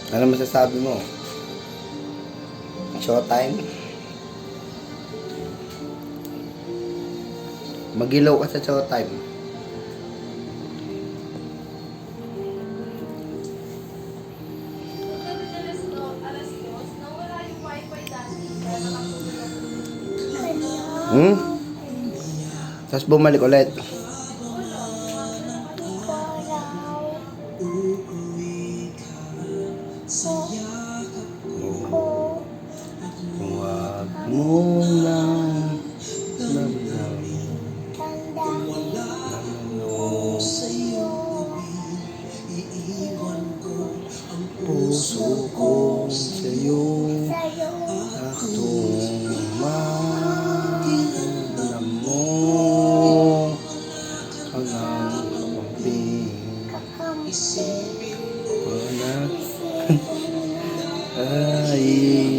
Ano masasabi mo? Showtime? Magilaw ka sa showtime. Tapos bumalik ulit. Huwag mo lang puso ko sa'yo aktong mahal mo hanggang kakampi walang ay